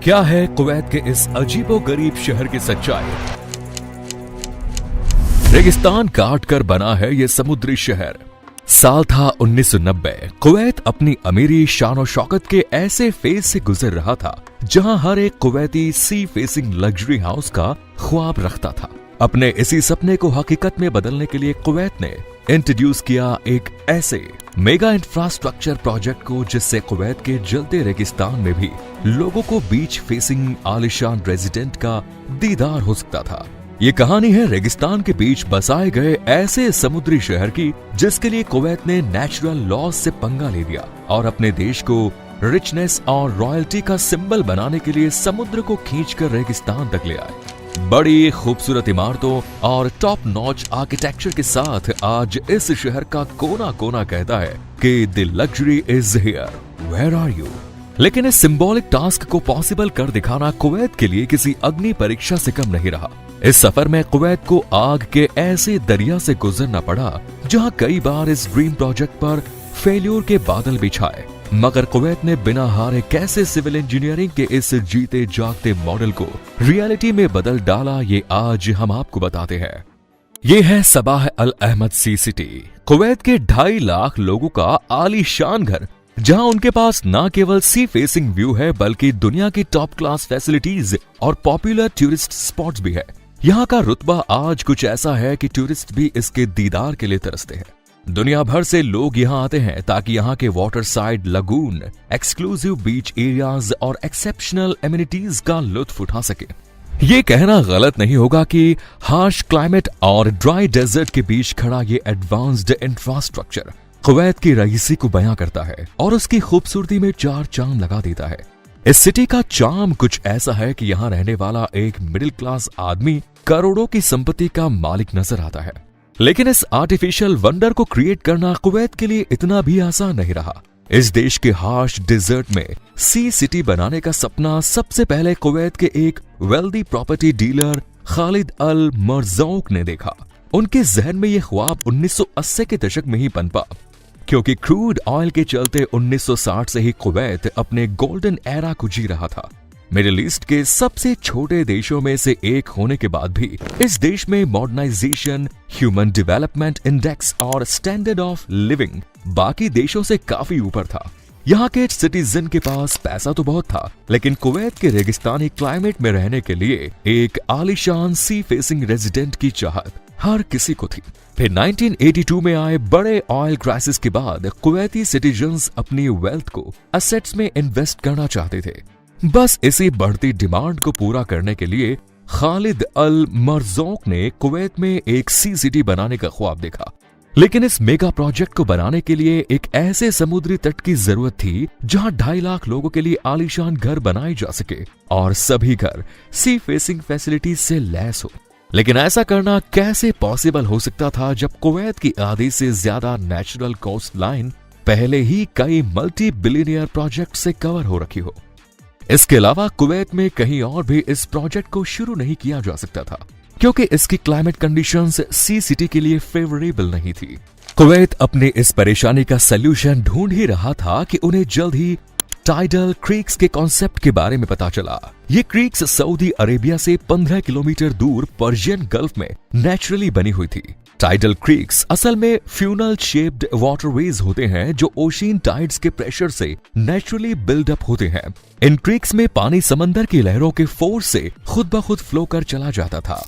क्या है कुवैत के इस अजीबोगरीब शहर की सच्चाई? रेगिस्तान काट कर बना है ये समुद्री शहर। साल था 1990। कुवैत अपनी अमीरी शान और शौकत के ऐसे फेज से गुजर रहा था जहां हर एक Kuwaiti sea facing luxury house का ख्वाब रखता था। अपने इसी सपने को हकीकत में बदलने के लिए कुवैत ने इंट्रोड्यूस किया एक ऐसे मेगा इंफ्रास्ट्रक्चर प्रोजेक्ट को जिससे कुवैत के जलते रेगिस्तान में भी लोगों को बीच फेसिंग आलिशान रेजिडेंट का दीदार हो सकता था। ये कहानी है रेगिस्तान के बीच बसाए गए ऐसे समुद्री शहर की जिसके लिए कुवैत ने नेचुरल लॉज से पंगा ले लिया और अपने देश को रिचनेस और रॉयल्टी का सिंबल बनाने के लिए समुद्र को खींचकर रेगिस्तान तक ले आए। बड़ी खूबसूरत इमारतों और टॉप नॉच आर्किटेक्चर के साथ आज इस शहर का कोना कोना कहता है कि the luxury is here, where are you. लेकिन इस सिंबॉलिक टास्क को पॉसिबल कर दिखाना कुवैत के लिए किसी अग्नि परीक्षा से कम नहीं रहा। इस सफर में कुवैत को आग के ऐसे दरिया से गुजरना पड़ा जहां कई बार इस ड्रीम प्रोजेक्ट पर फेल्यूर के बादल भी छाए, मगर कुवैत ने बिना हारे कैसे सिविल इंजीनियरिंग के इस जीते जागते मॉडल को रियलिटी में बदल डाला, ये आज हम आपको बताते हैं। ये है सबाह अल अहमद सी सिटी, कुवैत के 2.5 लाख लोगों का आलीशान घर, जहां उनके पास न केवल सी फेसिंग व्यू है बल्कि दुनिया की टॉप क्लास फैसिलिटीज और पॉपुलर टूरिस्ट स्पॉट्स भी है। यहाँ का रुतबा आज कुछ ऐसा है कि टूरिस्ट भी इसके दीदार के लिए तरसते हैं। दुनिया भर से लोग यहाँ आते हैं ताकि यहाँ के वाटर साइड लगून, एक्सक्लूसिव बीच एरियाज और एक्सेप्शनल एमिनिटीज का लुत्फ उठा सके। ये कहना गलत नहीं होगा कि हार्श क्लाइमेट और ड्राई डेजर्ट के बीच खड़ा ये एडवांस्ड इंफ्रास्ट्रक्चर कुवैत की रईसी को बयां करता है और उसकी खूबसूरती में 4 चांद लगा देता है। इस सिटी का चार्म कुछ ऐसा है कि यहाँ रहने वाला एक मिडिल क्लास आदमी करोड़ों की संपत्ति का मालिक नजर आता है। लेकिन इस आर्टिफिशियल वंडर को क्रिएट करना कुवैत के लिए इतना भी आसान नहीं रहा। इस देश के हार्श डिजर्ट में सी सिटी बनाने का सपना सबसे पहले कुवैत के एक वेल्दी प्रॉपर्टी डीलर खालिद अल मरज़ौक ने देखा। उनके जहन में यह ख्वाब 1980 के दशक में ही पनपा, क्योंकि क्रूड ऑयल के चलते 1960 से ही कुवैत अपने गोल्डन एरा को जी रहा था। मिडिल ईस्ट के सबसे छोटे देशों में से एक होने के बाद भी इस देश में मॉडर्नाइजेशन, ह्यूमन डेवलपमेंट इंडेक्स और स्टैंडर्ड ऑफ लिविंग बाकी देशों से काफी ऊपर था। यहाँ के सिटीजन के पास पैसा तो बहुत था, लेकिन कुवैत के रेगिस्तानी क्लाइमेट में रहने के लिए एक आलीशान सी फेसिंग रेजिडेंट की चाहत हर किसी को थी। फिर 1982 में आए बड़े ऑयल क्राइसिस के बाद कुवैती सिटीजन्स अपनी वेल्थ को असेट्स में इन्वेस्ट करना चाहते थे। बस इसी बढ़ती डिमांड को पूरा करने के लिए खालिद अल मरज़ौक ने कुवैत में एक सी सिटी बनाने का ख्वाब देखा। लेकिन इस मेगा प्रोजेक्ट को बनाने के लिए एक ऐसे समुद्री तट की जरूरत थी जहां 2.5 लाख लोगों के लिए आलीशान घर बनाए जा सके और सभी घर सी फेसिंग फैसिलिटीज से लैस हो। लेकिन ऐसा करना कैसे पॉसिबल हो सकता था जब कुवैत की आधी से ज्यादा नेचुरल कोस्ट लाइन पहले ही कई मल्टी बिलियनियर प्रोजेक्ट से कवर हो रखी हो। इसके अलावा कुवैत में कहीं और भी इस प्रोजेक्ट को शुरू नहीं किया जा सकता था, क्योंकि इसकी क्लाइमेट कंडीशंस सी सिटी के लिए फेवरेबल नहीं थी। कुवैत अपनी इस परेशानी का सलूशन ढूंढ ही रहा था कि उन्हें जल्द ही टाइडल क्रीक्स के कॉन्सेप्ट के बारे में पता चला। ये क्रीक्स सऊदी अरेबिया से 15 किलोमीटर दूर पर्शियन गल्फ में नेचुरली बनी हुई थी। टाइडल क्रीक्स असल में फ्यूनल शेप्ड वाटरवेज होते हैं जो ओशियन टाइड्स के प्रेशर से नेचुरली बिल्ड अप होते हैं। इन क्रीक्स में पानी समंदर की लहरों के फोर्स से खुद ब खुद फ्लो कर चला जाता था।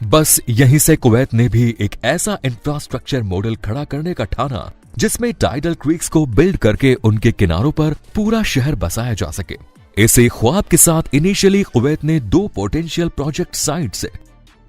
बस यहीं से कुवैत ने भी एक ऐसा इंफ्रास्ट्रक्चर मॉडल खड़ा करने का ठाना जिसमें टाइडल क्रीक्स को बिल्ड करके उनके किनारों पर पूरा शहर बसाया जा सके। इसी ख्वाब के साथ इनिशियली कुवैत ने 2 पोटेंशियल प्रोजेक्ट साइट्स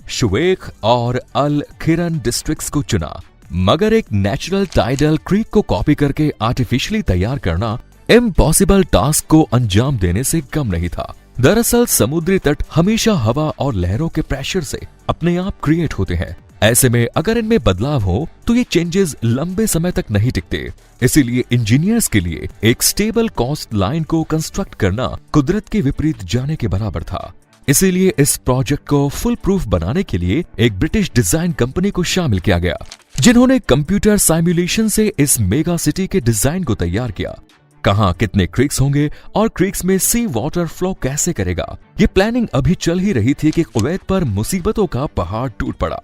शुवेख और अल खिरन डिस्ट्रिक्ट्स को चुना, मगर एक नेचुरल टाइडल क्रीक को कॉपी करके आर्टिफिशियली तैयार करना इम्पॉसिबल टास्क को अंजाम देने से कम नहीं था। दरअसल समुद्री तट हमेशा हवा और लहरों के प्रेशर से अपने आप क्रिएट होते हैं। ऐसे में अगर इनमें बदलाव हो तो ये चेंजेस लंबे समय तक नहीं टिकते। इसीलिए इंजीनियर्स के लिए एक स्टेबल कॉस्ट लाइन को कंस्ट्रक्ट करना कुदरत के विपरीत जाने के बराबर था। इसीलिए इस प्रोजेक्ट को फुल प्रूफ बनाने के लिए एक ब्रिटिश डिजाइन कंपनी को शामिल किया गया, जिन्होंने कंप्यूटर साइमुलेशन से इस मेगा सिटी के डिजाइन को तैयार किया। कहां कितने क्रीक्स होंगे और क्रीक्स में सी वाटर फ्लो कैसे करेगा, ये प्लानिंग अभी चल ही रही थी कि कुवैत पर मुसीबतों का पहाड़ टूट पड़ा।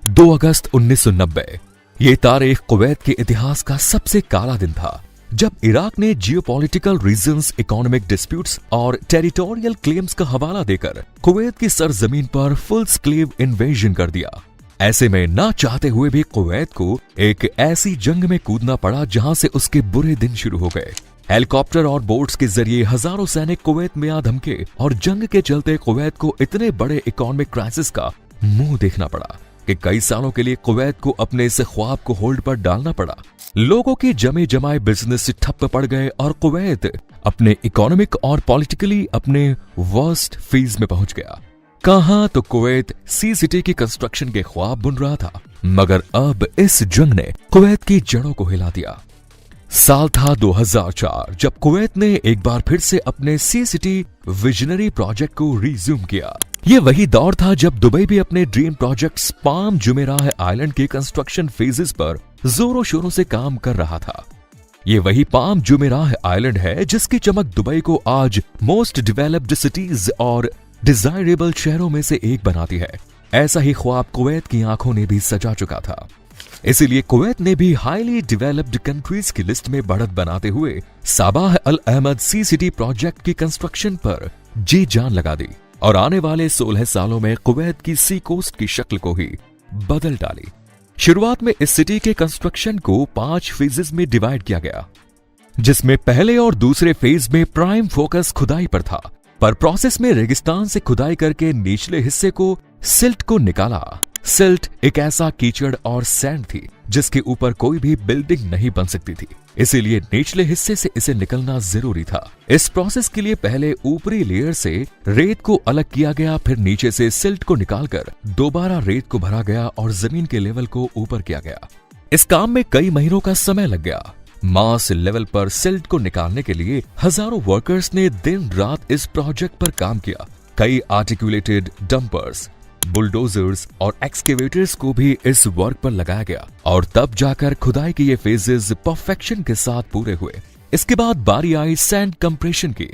2 अगस्त 1990 ये तारीख कुवैत के इतिहास का सबसे काला दिन था, जब इराक ने जियोपॉलिटिकल रीजंस, इकोनॉमिक डिस्प्यूट्स और टेरिटोरियल क्लेम्स का हवाला देकर कुवैत की सरजमीन पर फुल स्क्लेव इन्वेजन कर दिया। ऐसे में ना चाहते हुए भी कुवैत को एक ऐसी जंग में कूदना पड़ा जहां से उसके बुरे दिन शुरू हो गए। हेलीकॉप्टर और बोट्स के जरिए हजारों सैनिक कुवैत में आ धमके और जंग के चलते कुवैत को इतने बड़े इकोनॉमिक क्राइसिस का मुंह देखना पड़ा कि कई सालों के लिए कुवैत को अपने इस ख्वाब को होल्ड पर डालना पड़ा। लोगों के जमे जमाए बिजनेस ठप्प पड़ गए और कुवैत अपने इकोनॉमिक और पॉलिटिकली अपने वर्स्ट फेज में पहुंच गया। कहां तो कुवैत सी सिटी की कंस्ट्रक्शन के ख्वाब बुन रहा था, मगर अब इस जंग ने कुवैत की जड़ों को हिला दिया। साल था 2004 जब कुवैत ने एक बार फिर से अपने सी सिटी विजनरी प्रोजेक्ट को रिज्यूम किया। ये वही दौर था जब दुबई भी अपने dream projects palm Jumeirah island के कंस्ट्रक्शन फेजेस पर जोरों शोरों से काम कर रहा था। ये वही पाम जुमेराह आइलैंड है जिसकी चमक दुबई को आज मोस्ट डेवलप्ड सिटीज और डिजायरेबल शहरों में से एक बनाती है। ऐसा ही ख्वाब कुवैत की आंखों ने भी सजा चुका था। इसीलिए कुवैत ने भी हाईली डेवलप्ड कंट्रीज की लिस्ट में बढ़त बनाते हुए साबाह अल अहमद सी सिटी प्रोजेक्ट की कंस्ट्रक्शन पर जी जान लगा दी और आने वाले 16 सालों में कुवैत की सी कोस्ट की शक्ल को ही बदल डाली। शुरुआत में इस सिटी के कंस्ट्रक्शन को 5 फेजेस में डिवाइड किया गया, जिसमें पहले और दूसरे फेज में प्राइम फोकस खुदाई पर था, पर प्रोसेस में रेगिस्तान से खुदाई करके निचले हिस्से को सिल्ट को निकाला। सिल्ट एक ऐसा कीचड़ और सैंड थी जिसके ऊपर कोई भी बिल्डिंग नहीं बन सकती थी, इसीलिए निचले हिस्से से इसे निकलना जरूरी था। इस प्रोसेस के लिए पहले ऊपरी लेयर से रेत को अलग किया गया, फिर नीचे से सिल्ट को निकालकर दोबारा रेत को भरा गया और जमीन के लेवल को ऊपर किया गया। इस काम में कई महीनों का समय लग गया। मास लेवल पर सिल्ट को निकालने के लिए हजारों वर्कर्स ने दिन रात इस प्रोजेक्ट पर काम किया। कई आर्टिकुलेटेड डंपर्स, बुलडोजर्स और एक्सकेवेटर्स को भी इस वर्क पर लगाया गया और तब जाकर खुदाई के ये फेजेस परफेक्शन के साथ पूरे हुए। इसके बाद बारी आई सैंड कंप्रेशन की।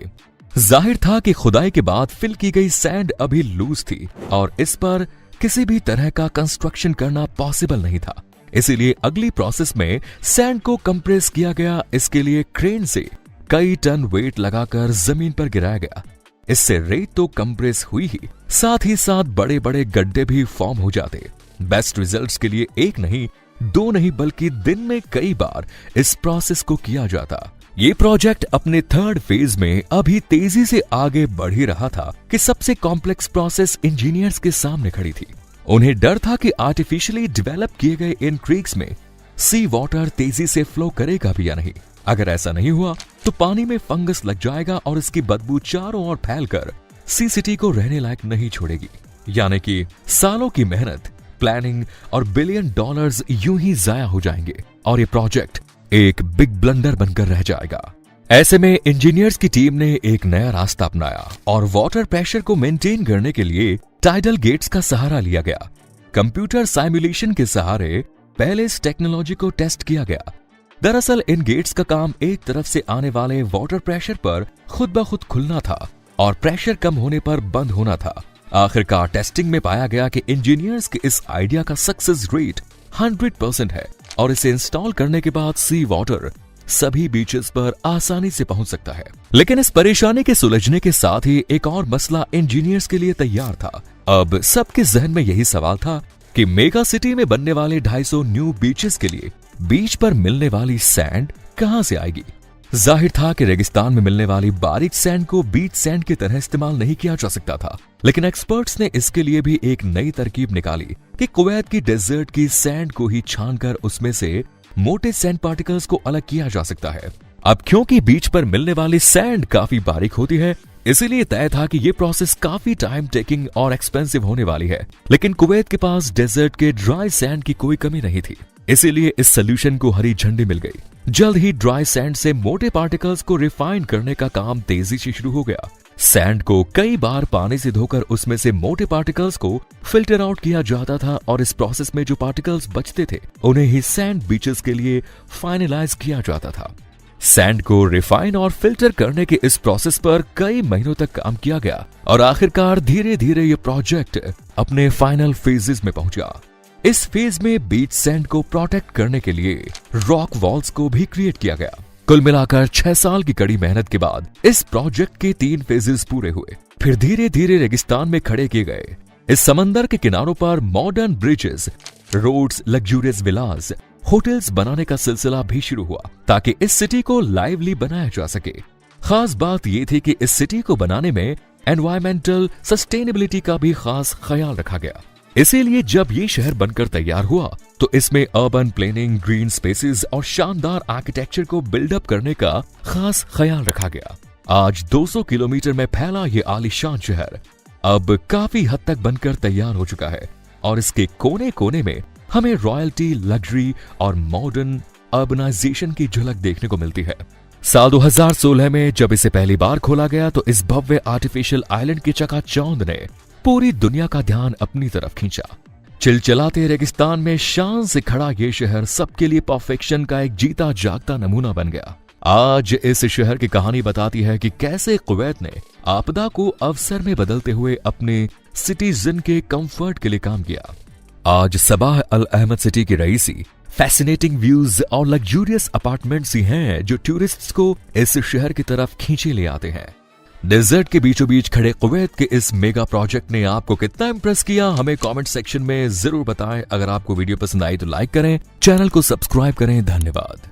जाहिर था कि खुदाई के बाद फिल की गई सैंड अभी लूज थी और इस पर किसी भी तरह का कंस्ट्रक्शन करना पॉसिबल नहीं था, इसीलिए अगली प्रोसेस में सैंड को कंप्रेस किया गया। इसके लिए क्रेन से कई टन वेट लगाकर जमीन पर गिराया गया। इससे रेत तो कंप्रेस हुई ही, साथ ही साथ बड़े बड़े गड्ढे भी फॉर्म हो जाते। बेस्ट रिजल्ट्स के लिए 1 नहीं 2 नहीं बल्कि दिन में कई बार इस प्रोसेस को किया जाता। ये प्रोजेक्ट अपने 3rd फेज में अभी तेजी से आगे बढ़ ही रहा था कि सबसे कॉम्प्लेक्स प्रोसेस इंजीनियर्स के सामने खड़ी थी। उन्हें डर था कि आर्टिफिशियली डेवलप किए गए इन क्रीक्स में सी वाटर तेजी से फ्लो करेगा भी या नहीं। अगर ऐसा नहीं हुआ तो पानी में फंगस लग जाएगा और इसकी बदबू चारों ओर फैलकर सी सिटी को रहने लायक नहीं छोड़ेगी। यानी कि सालों की मेहनत, प्लानिंग और $1 बिलियन यूं ही जाया हो जाएंगे और ये प्रोजेक्ट एक बिग ब्लंडर बनकर रह जाएगा। ऐसे में इंजीनियर्स की टीम ने एक नया रास्ता अपनाया और वाटर प्रेशर को मेंटेन करने के लिए टाइडल गेट्स का सहारा लिया गया। कंप्यूटर साइमुलेशन के सहारे पहले इस टेक्नोलॉजी को टेस्ट किया गया। दरअसल इन गेट्स का काम एक तरफ से आने वाले वाटर प्रेशर पर खुद ब खुद खुलना था और प्रेशर कम होने पर बंद होना था। आखिरकार टेस्टिंग में पाया गया कि इंजीनियर्स के इस आइडिया का सक्सेस रेट 100% है और इसे इंस्टॉल करने के बाद सी वाटर सभी बीचेस पर आसानी से पहुंच सकता है। लेकिन इस परेशानी के सुलझने के साथ ही एक और मसला इंजीनियर्स के लिए तैयार था। अब सबके जहन में यही सवाल था कि मेगा सिटी में बनने वाले 250 न्यू बीचेस के लिए बीच पर मिलने वाली सैंड कहां से आएगी। जाहिर था कि रेगिस्तान में मिलने वाली बारीक सैंड को बीच सैंड की तरह इस्तेमाल नहीं किया जा सकता था, लेकिन एक्सपर्ट्स ने इसके लिए भी एक नई तरकीब निकाली कि कुवैत की डेजर्ट की सैंड को ही छानकर उसमें से मोटे सैंड पार्टिकल्स को अलग किया जा सकता है। अब क्योंकि बीच पर मिलने वाली सैंड काफी बारीक होती है, इसीलिए तय था कि ये प्रोसेस काफी टाइम टेकिंग और एक्सपेंसिव होने वाली है। लेकिन कुवैत के पास डेजर्ट के ड्राई सैंड की कोई कमी नहीं थी, इसीलिए इस सोल्यूशन को हरी झंडी मिल गई। जल्द ही ड्राई सैंड से मोटे पार्टिकल्स को रिफाइन करने का काम तेजी से शुरू हो गया। सैंड को कई बार पानी से धोकर उसमें से मोटे पार्टिकल्स को फिल्टर आउट किया जाता था और इस प्रोसेस में जो पार्टिकल्स बचते थे उन्हें ही सैंड बीचेस के लिए फाइनलाइज किया जाता था। सैंड को रिफाइन और फिल्टर करने के इस प्रोसेस पर कई महीनों तक काम किया गया और आखिरकार धीरे धीरे ये प्रोजेक्ट अपने फाइनल फेजेस में पहुंचा। इस फेज में बीच सैंड को प्रोटेक्ट करने के लिए रॉक वॉल्स को भी क्रिएट किया गया। कुल मिलाकर 6 साल की कड़ी मेहनत के बाद इस प्रोजेक्ट के 3 फेजेस पूरे हुए। फिर धीरे धीरे रेगिस्तान में खड़े किए गए इस समंदर के किनारों पर मॉडर्न ब्रिजेस, रोड्स, लग्जूरियस विलास, होटल्स बनाने का सिलसिला भी शुरू हुआ ताकि इस सिटी को लाइवली बनाया जा सके। खास बात यह थी कि इस सिटी को बनाने में एनवायरमेंटल सस्टेनेबिलिटी का भी खास ख्याल रखा गया। इसीलिए जब ये शहर बनकर तैयार हुआ तो इसमें अर्बन प्लानिंग, ग्रीन स्पेसेस और शानदार आर्किटेक्चर को बिल्डअप करने का खास ख्याल रखा गया। आज 200 किलोमीटर में फैला ये आलीशान शहर अब काफी हद तक बनकर तैयार हो चुका है और इसके कोने कोने में हमें रॉयल्टी, लग्जरी और मॉडर्न अर्बनाइजेशन की झलक देखने को मिलती है। साल 2016 में जब इसे पहली बार खोला गया तो इस भव्य आर्टिफिशियल आइलैंड की चकाचौंध ने पूरी दुनिया का ध्यान अपनी तरफ खींचा। चिलचिलाते रेगिस्तान में शान से खड़ा ये शहर सबके लिए परफेक्शन का एक जीता जागता नमूना बन गया। आज इस शहर की कहानी बताती है कि कैसे कुवैत ने आपदा को अवसर में बदलते हुए अपने सिटीजन के कंफर्ट के लिए काम किया। आज सबाह अल अहमद सिटी की रईसी फैसिनेटिंग व्यूज और लग्जूरियस अपार्टमेंट्स ही हैं जो टूरिस्ट्स को इस शहर की तरफ खींचे ले आते हैं। डेजर्ट के बीचों बीच खड़े कुवैत के इस मेगा प्रोजेक्ट ने आपको कितना इंप्रेस किया, हमें कमेंट सेक्शन में जरूर बताएं। अगर आपको वीडियो पसंद आई तो लाइक करें, चैनल को सब्सक्राइब करें। धन्यवाद।